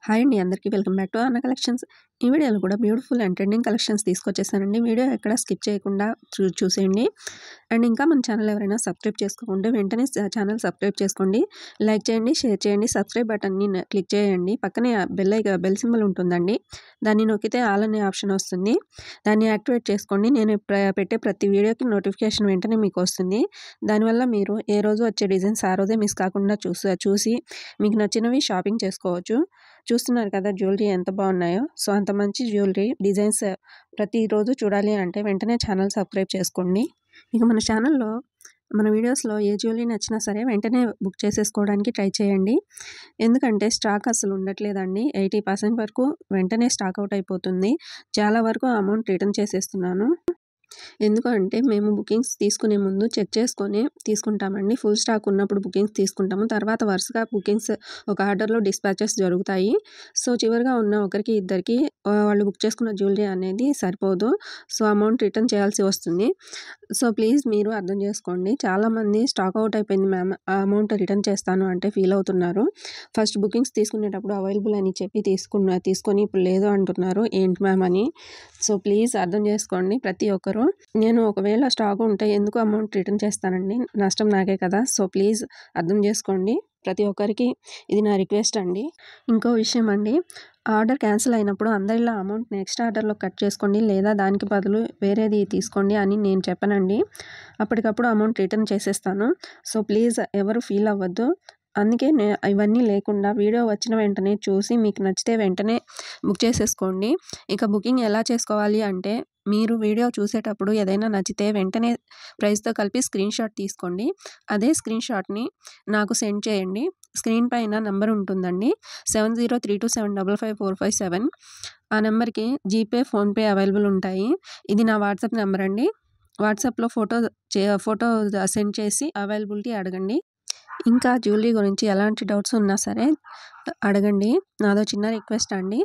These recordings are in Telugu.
హాయ్ అండి అందరికీ welcome back to Anna collections. ఈ వీడియోలో కూడా బ్యూటిఫుల్ అండ్ ట్రెండింగ్ కలెక్షన్స్ తీసుకొచ్చేసానండి. వీడియో ఎక్కడ స్కిప్ చేయకుండా చూసేయండి. అండ్ ఇంకా మన ఛానల్ ఎవరైనా సబ్స్క్రైబ్ చేసుకోకుంటే వెంటనే ఛానల్ సబ్స్క్రైబ్ చేసుకోండి. లైక్ చేయండి, షేర్ చేయండి, సబ్స్క్రైబ్ బటన్ని క్లిక్ చేయండి. పక్కనే బెల్ సింబల్ ఉంటుందండి. దాన్ని నొక్కితే ఆల్ అనే ఆప్షన్ వస్తుంది. దాన్ని యాక్టివేట్ చేసుకోండి. నేను పెట్టే ప్రతి వీడియోకి నోటిఫికేషన్ వెంటనే మీకు వస్తుంది. దానివల్ల మీరు ఏ రోజు వచ్చే డిజైన్స్ ఆ రోజే మిస్ కాకుండా చూసి మీకు నచ్చినవి షాపింగ్ చేసుకోవచ్చు. చూస్తున్నారు కదా జ్యువెలరీ ఎంత బాగున్నాయో. సో అంత మంచి జ్యువెలరీ డిజైన్స్ ప్రతిరోజు చూడాలి అంటే వెంటనే ఛానల్ సబ్స్క్రైబ్ చేసుకోండి. ఇక మన ఛానల్లో మన వీడియోస్లో ఏ జ్యువెలరీ నచ్చినా సరే వెంటనే బుక్ చేసేసుకోవడానికి ట్రై చేయండి. ఎందుకంటే స్టాక్ అసలు ఉండట్లేదండి. 80% వరకు వెంటనే స్టాక్ అవుట్ అయిపోతుంది. చాలా వరకు అమౌంట్ రిటర్న్ చేసేస్తున్నాను. ఎందుకంటే మేము బుకింగ్స్ తీసుకునే ముందు చెక్ చేసుకొని తీసుకుంటామండి. ఫుల్ స్టాక్ ఉన్నప్పుడు బుకింగ్స్ తీసుకుంటాము. తర్వాత వరుసగా బుకింగ్స్ ఒక ఆర్డర్లో డిస్పాచెస్ జరుగుతాయి. సో చివరిగా ఉన్న ఒకరికి ఇద్దరికి వాళ్ళు బుక్ చేసుకున్న జ్యువెలరీ అనేది సరిపోదు. సో అమౌంట్ రిటర్న్ చేయాల్సి వస్తుంది. సో ప్లీజ్ మీరు అర్థం చేసుకోండి. చాలామంది స్టాక్ అవుట్ అయిపోయింది మ్యామ్, ఆ అమౌంట్ రిటర్న్ చేస్తాను అంటే ఫీల్ అవుతున్నారు. ఫస్ట్ బుకింగ్స్ తీసుకునేటప్పుడు అవైలబుల్ అని చెప్పి తీసుకొని ఇప్పుడు లేదు అంటున్నారు ఏంటి మ్యామ్ అని. సో ప్లీజ్ అర్థం చేసుకోండి ప్రతి ఒక్కరు. నేను ఒకవేళ స్టాక్ ఉంటే ఎందుకు అమౌంట్ రిటర్న్ చేస్తానండి, నష్టం నాకే కదా. సో ప్లీజ్ అర్థం చేసుకోండి. ప్రతి ఒక్కరికి ఇది నా రిక్వెస్ట్ అండి. ఇంకో విషయం అండి, ఆర్డర్ క్యాన్సిల్ అయినప్పుడు అందరిలా అమౌంట్ నెక్స్ట్ ఆర్డర్లో కట్ చేసుకోండి లేదా దానికి బదులు వేరేది తీసుకోండి అని నేను చెప్పనండి. అప్పటికప్పుడు అమౌంట్ రిటర్న్ చేసేస్తాను. సో ప్లీజ్ ఎవరు ఫీల్ అవ్వద్దు. అందుకే ఇవన్నీ లేకుండా వీడియో వచ్చిన వెంటనే చూసి మీకు నచ్చితే వెంటనే బుక్ చేసేసుకోండి. ఇక బుకింగ్ ఎలా చేసుకోవాలి అంటే మీరు వీడియో చూసేటప్పుడు ఏదైనా నచ్చితే వెంటనే ప్రైస్తో కలిపి స్క్రీన్ షాట్ తీసుకోండి. అదే స్క్రీన్ షాట్ని నాకు సెండ్ చేయండి. స్క్రీన్ పైన నెంబర్ ఉంటుందండి, 7032755457. ఆ నెంబర్కి జీపే, ఫోన్పే అవైలబుల్ ఉంటాయి. ఇది నా వాట్సాప్ నెంబర్ అండి. వాట్సాప్లో ఫోటో సెండ్ చేసి అవైలబిలిటీ అడగండి. ఇంకా జ్యువెలరీ గురించి ఎలాంటి డౌట్స్ ఉన్నా సరే అడగండి. నాదో చిన్న రిక్వెస్ట్ అండి.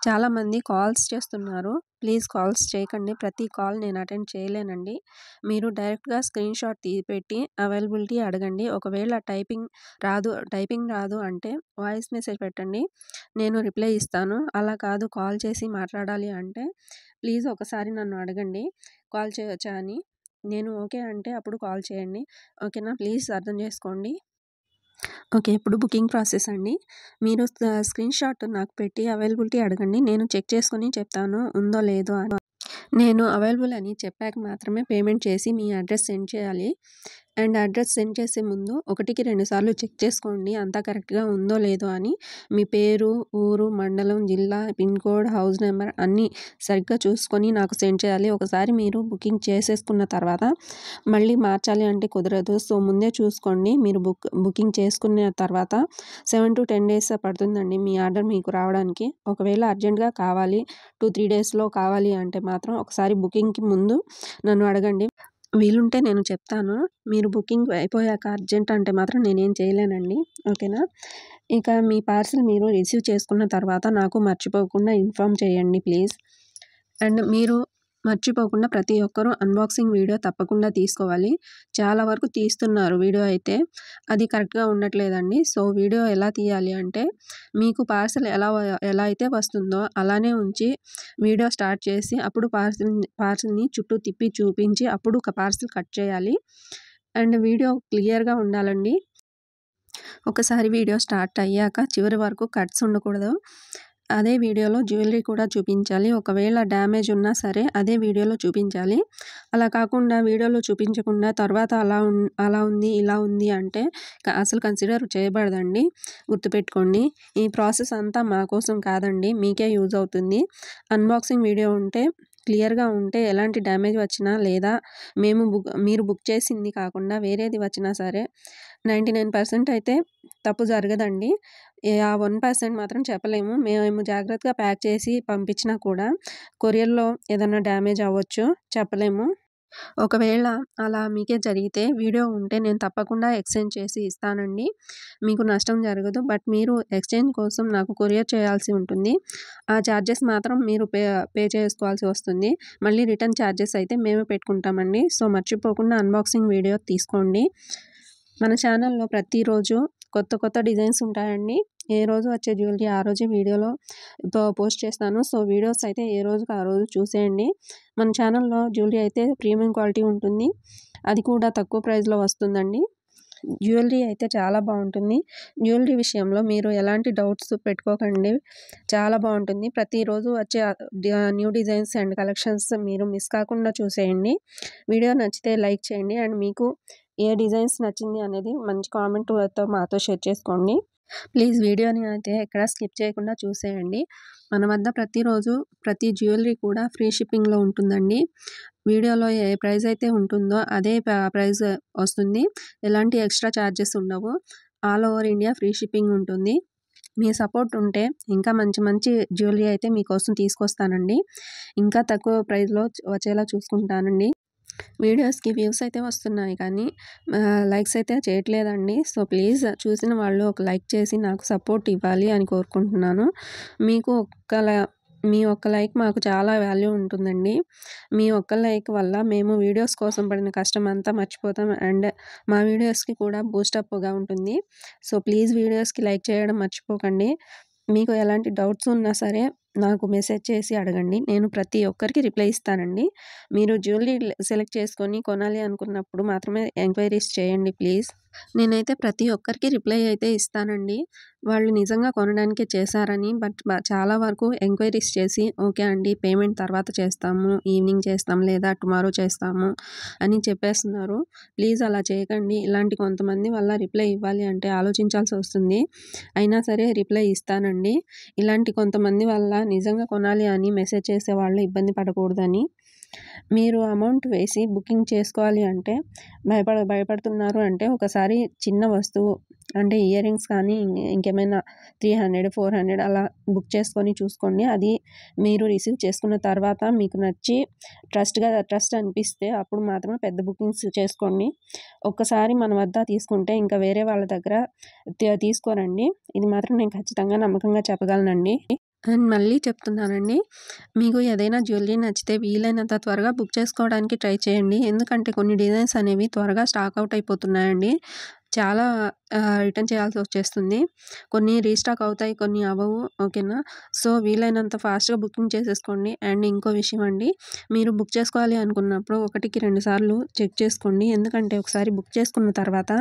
చాలామంది కాల్స్ చేస్తున్నారు. ప్లీజ్ కాల్స్ చేయకండి. ప్రతి కాల్ నేను అటెండ్ చేయలేనండి. మీరు డైరెక్ట్గా స్క్రీన్ షాట్ పెట్టి అవైలబిలిటీ అడగండి. ఒకవేళ టైపింగ్ రాదు అంటే వాయిస్ మెసేజ్ పెట్టండి, నేను రిప్లై ఇస్తాను. అలా కాదు కాల్ చేసి మాట్లాడాలి అంటే ప్లీజ్ ఒకసారి నన్ను అడగండి కాల్ చేయొచ్చా అని. నేను ఓకే అంటే అప్పుడు కాల్ చేయండి. ఓకేనా, ప్లీజ్ అర్థం చేసుకోండి. ఓకే, ఇప్పుడు బుకింగ్ ప్రాసెస్ అండి. మీరు స్క్రీన్ షాట్ నాకు పెట్టి అవైలబిలిటీ అడగండి. నేను చెక్ చేసుకొని చెప్తాను ఉందో లేదో అని. నేను అవైలబుల్ అని చెప్పాక మాత్రమే పేమెంట్ చేసి మీ అడ్రస్ సెండ్ చేయాలి. అండ్ అడ్రస్ సెండ్ చేసే ముందు 1కి 2 సార్లు చెక్ చేసుకోండి అంతా కరెక్ట్గా ఉందో లేదో అని. మీ పేరు, ఊరు, మండలం, జిల్లా, పిన్ కోడ్, హౌస్ నెంబర్ అన్నీ సరిగ్గా చూసుకొని నాకు సెండ్ చేయాలి. ఒకసారి మీరు బుకింగ్ చేసేసుకున్న తర్వాత మళ్ళీ మార్చాలి అంటే కుదరదు. సో ముందే చూసుకోండి. మీరు బుకింగ్ చేసుకున్న తర్వాత 7 to 10 days పడుతుందండి మీ ఆర్డర్ మీకు రావడానికి. ఒకవేళ అర్జెంట్గా కావాలి 2-3 డేస్లో కావాలి అంటే మాత్రం ఒకసారి బుకింగ్కి ముందు నన్ను అడగండి. వీలుంటే నేను చెప్తాను. మీరు బుకింగ్ అయిపోయాక అర్జెంట్ అంటే మాత్రం నేనేం చేయలేనండి. ఓకేనా. ఇక మీ పార్సిల్ మీరు రిసీవ్ చేసుకున్న తర్వాత నాకు మర్చిపోకుండా ఇన్ఫామ్ చేయండి ప్లీజ్. అండ్ మీరు మర్చిపోకుండా ప్రతి ఒక్కరూ అన్బాక్సింగ్ వీడియో తప్పకుండా తీసుకోవాలి. చాలా వరకు తీస్తున్నారు వీడియో అయితే అది కరెక్ట్గా ఉండట్లేదండి. సో వీడియో ఎలా తీయాలి అంటే మీకు పార్సిల్ ఎలా అయితే వస్తుందో అలానే ఉంచి వీడియో స్టార్ట్ చేసి అప్పుడు పార్సిల్ని చుట్టూ తిప్పి చూపించి అప్పుడు ఒక పార్సిల్ కట్ చేయాలి. అండ్ వీడియో క్లియర్గా ఉండాలండి. ఒకసారి వీడియో స్టార్ట్ అయ్యాక చివరి వరకు కట్స్ ఉండకూడదు. అదే వీడియోలో జ్యువెలరీ కూడా చూపించాలి. ఒకవేళ డ్యామేజ్ ఉన్నా సరే అదే వీడియోలో చూపించాలి. అలా కాకుండా వీడియోలో చూపించకుండా తర్వాత అలా ఉంది ఇలా ఉంది అంటే అసలు కన్సిడర్ చేయబడదండి. గుర్తుపెట్టుకోండి. ఈ ప్రాసెస్ అంతా మా కోసం కాదండి, మీకే యూజ్ అవుతుంది. అన్బాక్సింగ్ వీడియో ఉంటే క్లియర్గా ఉంటే ఎలాంటి డ్యామేజ్ వచ్చినా లేదా మీరు బుక్ చేసింది కాకుండా వేరేది వచ్చినా సరే 99% అయితే తప్పు జరగదండి. ఆ 1% మాత్రం చెప్పలేము. మేము జాగ్రత్తగా ప్యాక్ చేసి పంపించినా కూడా కొరియర్లో ఏదైనా డ్యామేజ్ అవ్వచ్చు, చెప్పలేము. ఒకవేళ అలా మీకే జరిగితే వీడియో ఉంటే నేను తప్పకుండా ఎక్స్చేంజ్ చేసి ఇస్తానండి. మీకు నష్టం జరగదు. బట్ మీరు ఎక్స్చేంజ్ కోసం నాకు కొరియర్ చేయాల్సి ఉంటుంది. ఆ ఛార్జెస్ మాత్రం మీరు పే చేసుకోవాల్సి వస్తుంది. మళ్ళీ రిటర్న్ ఛార్జెస్ అయితే మేమే పెట్టుకుంటామండి. సో మర్చిపోకుండా అన్బాక్సింగ్ వీడియో తీసుకోండి. మన ఛానల్లో ప్రతిరోజు కొత్త డిజైన్స్ ఉంటాయండి. ఏ రోజు వచ్చే జ్యువెలరీ ఆ రోజే వీడియోలో పోస్ట్ చేస్తాను. సో వీడియోస్ అయితే ఏ రోజుకి ఆ రోజు చూసేయండి. మన ఛానల్‌లో జ్యువెలరీ అయితే ప్రీమియం క్వాలిటీ ఉంటుంది. అది కూడా తక్కువ ప్రైస్‌లో వస్తుందండి. జ్యువెలరీ అయితే చాలా బాగుంటుంది. జ్యువెలరీ విషయంలో మీరు ఎలాంటి డౌట్స్ పెట్టుకోకండి. చాలా బాగుంటుంది. ప్రతిరోజు వచ్చే న్యూ డిజైన్స్ అండ్ కలెక్షన్స్ మీరు మిస్ కాకుండా చూసేయండి. వీడియో నచ్చితే లైక్ చేయండి అండ్ మీకు ఏ డిజైన్స్ నచ్చింది అనేది మంచి కామెంట్‌తో మాతో షేర్ చేసుకోండి. ప్లీజ్ వీడియోని అయితే ఎక్కడ స్కిప్ చేయకుండా చూసేయండి. మన వద్ద ప్రతిరోజు ప్రతి జ్యువెలరీ కూడా ఫ్రీ షిప్పింగ్‌లో ఉంటుందండి. వీడియోలో ఏ ప్రైస్ అయితే ఉంటుందో అదే ప్రైస్ వస్తుంది. ఎలాంటి ఎక్స్ట్రా ఛార్జెస్ ఉండవు. All over India free shipping ఉంటుంది. మీ సపోర్ట్ ఉంటే ఇంకా మంచి జ్యువెలరీ అయితే మీకోసం తీసుకొస్తానండి. ఇంకా తక్కువ ప్రైస్‌లో వచ్చేలా చూసుకుంటానండి. వీడియోస్‌కి వ్యూస్ అయితే వస్తున్నాయి కానీ లైక్స్ అయితే చేయట్లేదండి. సో ప్లీజ్ చూసిన వాళ్ళు ఒక లైక్ చేసి నాకు సపోర్ట్ ఇవ్వాలి అని కోరుకుంటున్నాను. మీ ఒక్క లైక్ మాకు చాలా వాల్యూ ఉంటుందండి. మీ ఒక్క లైక్ వల్ల మేము వీడియోస్ కోసం పడిన కష్టం అంతా మర్చిపోతాం అండ్ మా వీడియోస్‌కి కూడా బూస్టప్‌గా ఉంటుంది. సో ప్లీజ్ వీడియోస్‌కి లైక్ చేయడం మర్చిపోకండి. మీకు ఎలాంటి డౌట్స్ ఉన్నా సరే నాకు మెసేజ్ చేసి అడగండి. నేను ప్రతి ఒక్కరికి రిప్లై ఇస్తానండి. మీరు జ్యువెలరీ సెలెక్ట్ చేసుకొని కొనాలి అనుకున్నప్పుడు మాత్రమే ఎంక్వైరీస్ చేయండి ప్లీజ్. నేనైతే ప్రతి ఒక్కరికి రిప్లై అయితే ఇస్తానండి. వాళ్ళు నిజంగా కొనడానికే చేశారని బట్ చాలా వరకు ఎంక్వైరీస్ చేసి ఓకే అండి పేమెంట్ తర్వాత చేస్తాము, ఈవినింగ్ చేస్తాం లేదా టుమారో చేస్తాము అని చెప్పేస్తున్నారు. ప్లీజ్ అలా చేయకండి. ఇలాంటి కొంతమంది వల్ల రిప్లై ఇవ్వాలి అంటే ఆలోచించాల్సి వస్తుంది. అయినా సరే రిప్లై ఇస్తానండి. ఇలాంటి కొంతమంది వల్ల నిజంగా కొనాలి అని మెసేజ్ చేసేవాళ్ళు ఇబ్బంది పడకూడదని. మీరు అమౌంట్ వేసి బుకింగ్ చేసుకోవాలి అంటే భయపడుతున్నారు అంటే ఒకసారి చిన్న వస్తువు అంటే ఇయర్ రింగ్స్ కానీ ఇంకేమైనా 300, 400 అలా బుక్ చేసుకొని చూసుకోండి. అది మీరు రిసీవ్ చేసుకున్న తర్వాత మీకు నచ్చి ట్రస్ట్ అనిపిస్తే అప్పుడు మాత్రమే పెద్ద బుకింగ్స్ చేసుకోండి. ఒక్కసారి మన వద్ద తీసుకుంటే ఇంకా వేరే వాళ్ళ దగ్గర తీసుకోరండి. ఇది మాత్రం నేను ఖచ్చితంగా నమ్మకంగా చెప్పగలనండి. అండ్ మళ్ళీ చెప్తున్నానండి, మీకు ఏదైనా జ్యువెలరీ నచ్చితే వీలైనంత త్వరగా బుక్ చేసుకోవడానికి ట్రై చేయండి. ఎందుకంటే కొన్ని డిజైన్స్ అనేవి త్వరగా స్టాక్ అవుట్ అయిపోతున్నాయండి. చాలా రిటర్న్ చేయాల్సి వచ్చేస్తుంది. కొన్ని రీస్టాక్ అవుతాయి, కొన్ని అవ్వవు. ఓకేనా? సో వీలైనంత ఫాస్ట్‌గా బుకింగ్ చేసేసుకోండి. అండ్ ఇంకో విషయం అండి, మీరు బుక్ చేసుకోవాలి అనుకున్నప్పుడు 1కి 2 సార్లు చెక్ చేసుకోండి. ఎందుకంటే ఒకసారి బుక్ చేసుకున్న తర్వాత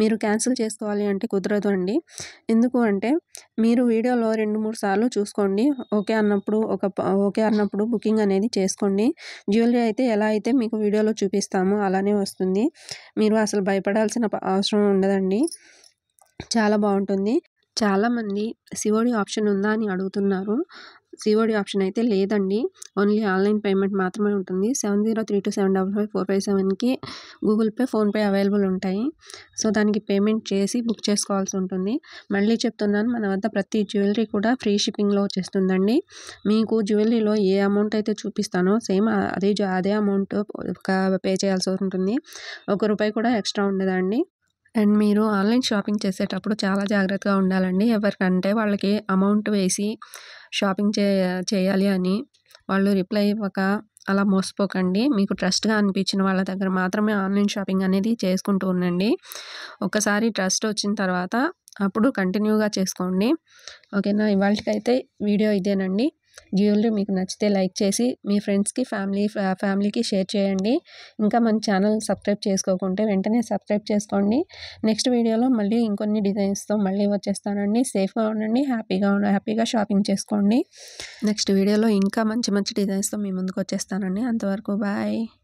మీరు క్యాన్సిల్ చేసుకోవాలి అంటే కుదరదు అండి. ఎందుకు అంటే మీరు వీడియోలో 2, 3 సార్లు చూసుకోండి. ఓకే అన్నప్పుడు బుకింగ్ అనేది చేసుకోండి. జ్యువెలరీ అయితే ఎలా అయితే మీకు వీడియోలో చూపిస్తామో అలానే వస్తుంది. మీరు అసలు భయపడాల్సిన అవసరం ఉండదండి. చాలా బాగుంటుంది. చాలామంది సిఓడి ఆప్షన్ ఉందా అని అడుగుతున్నారు. సిఓడి ఆప్షన్ అయితే లేదండి. ఓన్లీ ఆన్లైన్ పేమెంట్ మాత్రమే ఉంటుంది. 7032755457కి గూగుల్ పే, ఫోన్పే అవైలబుల్ ఉంటాయి. సో దానికి పేమెంట్ చేసి బుక్ చేసుకోవాల్సి ఉంటుంది. మళ్ళీ చెప్తున్నాను, మన వద్ద ప్రతి జ్యువెలరీ కూడా ఫ్రీ షిప్పింగ్లో వచ్చేస్తుందండి. మీకు జ్యువెలరీలో ఏ అమౌంట్ అయితే చూపిస్తానో సేమ్ అదే అమౌంట్ పే చేయాల్సి ఉంటుంది. ₹1 కూడా ఎక్స్ట్రా ఉండదండి. అండ్ మీరు ఆన్లైన్ షాపింగ్ చేసేటప్పుడు చాలా జాగ్రత్తగా ఉండాలండి. ఎవరికంటే వాళ్ళకి అమౌంట్ వేసి షాపింగ్ చేయాలి అని వాళ్ళు రిప్లై ఇవ్వక అలా మోసపోకండి. మీకు ట్రస్ట్‌గా అనిపించిన వాళ్ళ దగ్గర మాత్రమే ఆన్లైన్ షాపింగ్ అనేది చేసుకుంటూ ఉండండి. ఒకసారి ట్రస్ట్ వచ్చిన తర్వాత అప్పుడు కంటిన్యూగా చేసుకోండి. ఓకేనా? ఇవాల్టికైతే వీడియో ఇదేనండి. జ్యువెలరీ మీకు నచ్చితే లైక్ చేసి మీ ఫ్రెండ్స్‌కి, ఫ్యామిలీకి షేర్ చేయండి. ఇంకా మన ఛానల్ సబ్స్క్రైబ్ చేసుకోకుంటే వెంటనే సబ్స్క్రైబ్ చేసుకోండి. నెక్స్ట్ వీడియోలో మళ్ళీ ఇంకొన్ని డిజైన్స్‌తో మళ్ళీ వచ్చేస్తానండి. సేఫ్‌గా ఉండండి, హ్యాపీగా షాపింగ్ చేసుకోండి. నెక్స్ట్ వీడియోలో ఇంకా మంచి డిజైన్స్‌తో మీ ముందుకు వచ్చేస్తానండి. అంతవరకు బాయ్.